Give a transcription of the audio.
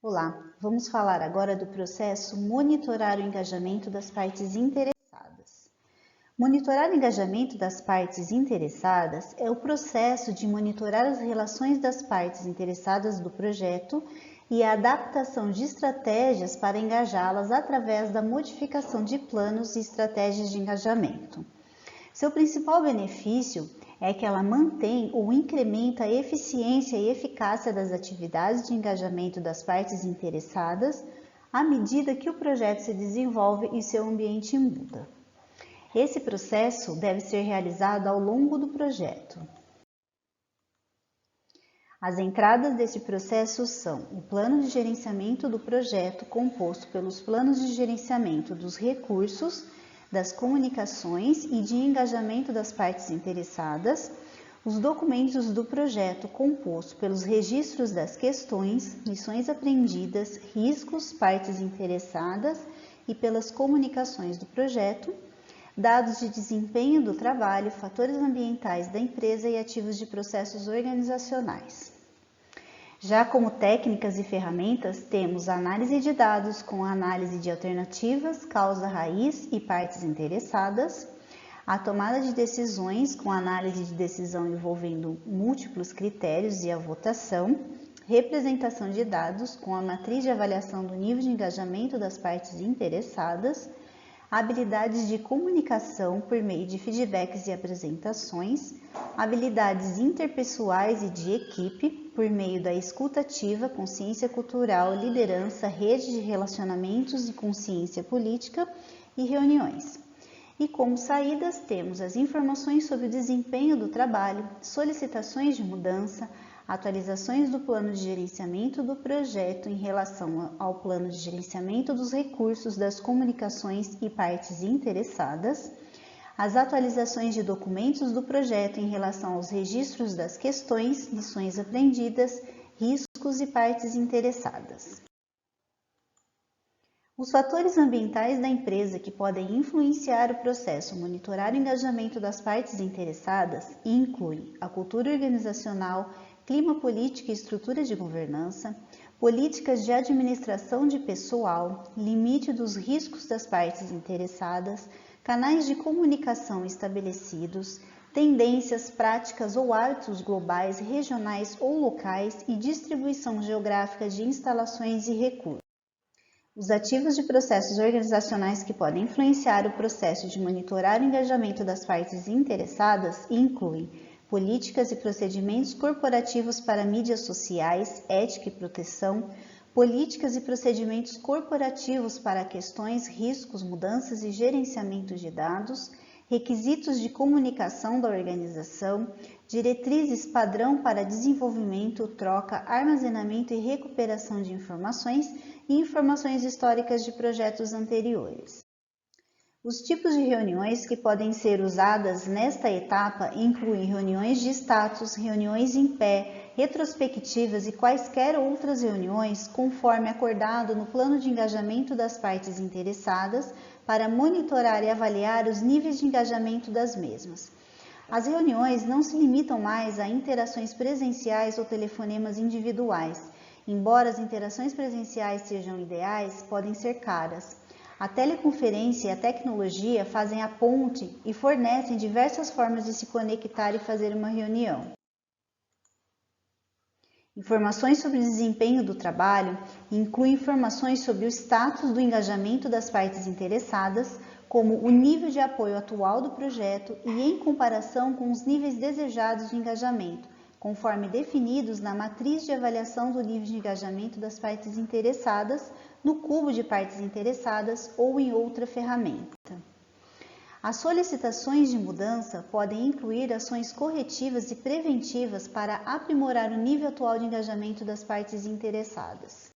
Olá, vamos falar agora do processo monitorar o engajamento das partes interessadas. Monitorar o engajamento das partes interessadas é o processo de monitorar as relações das partes interessadas do projeto e a adaptação de estratégias para engajá-las através da modificação de planos e estratégias de engajamento. Seu principal benefício é que ela mantém ou incrementa a eficiência e eficácia das atividades de engajamento das partes interessadas à medida que o projeto se desenvolve e seu ambiente muda. Esse processo deve ser realizado ao longo do projeto. As entradas desse processo são o plano de gerenciamento do projeto, composto pelos planos de gerenciamento dos recursos, das comunicações e de engajamento das partes interessadas, os documentos do projeto composto pelos registros das questões, lições aprendidas, riscos, partes interessadas e pelas comunicações do projeto, dados de desempenho do trabalho, fatores ambientais da empresa e ativos de processos organizacionais. Já como técnicas e ferramentas, temos a análise de dados com a análise de alternativas, causa raiz e partes interessadas, a tomada de decisões com a análise de decisão envolvendo múltiplos critérios e a votação, representação de dados com a matriz de avaliação do nível de engajamento das partes interessadas, habilidades de comunicação por meio de feedbacks e apresentações, habilidades interpessoais e de equipe por meio da escuta ativa, consciência cultural, liderança, rede de relacionamentos e consciência política e reuniões. E como saídas temos as informações sobre o desempenho do trabalho, solicitações de mudança, atualizações do plano de gerenciamento do projeto em relação ao plano de gerenciamento dos recursos, das comunicações e partes interessadas, as atualizações de documentos do projeto em relação aos registros das questões, lições aprendidas, riscos e partes interessadas. Os fatores ambientais da empresa que podem influenciar o processo monitorar o engajamento das partes interessadas incluem a cultura organizacional, clima político e estrutura de governança, políticas de administração de pessoal, limite dos riscos das partes interessadas, canais de comunicação estabelecidos, tendências, práticas ou hábitos globais, regionais ou locais e distribuição geográfica de instalações e recursos. Os ativos de processos organizacionais que podem influenciar o processo de monitorar o engajamento das partes interessadas incluem políticas e procedimentos corporativos para mídias sociais, ética e proteção, políticas e procedimentos corporativos para questões, riscos, mudanças e gerenciamento de dados, requisitos de comunicação da organização, diretrizes padrão para desenvolvimento, troca, armazenamento e recuperação de informações e informações históricas de projetos anteriores. Os tipos de reuniões que podem ser usadas nesta etapa incluem reuniões de status, reuniões em pé, retrospectivas e quaisquer outras reuniões conforme acordado no plano de engajamento das partes interessadas para monitorar e avaliar os níveis de engajamento das mesmas. As reuniões não se limitam mais a interações presenciais ou telefonemas individuais. Embora as interações presenciais sejam ideais, podem ser caras. A teleconferência e a tecnologia fazem a ponte e fornecem diversas formas de se conectar e fazer uma reunião. Informações sobre o desempenho do trabalho incluem informações sobre o status do engajamento das partes interessadas, como o nível de apoio atual do projeto e em comparação com os níveis desejados de engajamento, conforme definidos na matriz de avaliação do nível de engajamento das partes interessadas, no cubo de partes interessadas ou em outra ferramenta. As solicitações de mudança podem incluir ações corretivas e preventivas para aprimorar o nível atual de engajamento das partes interessadas.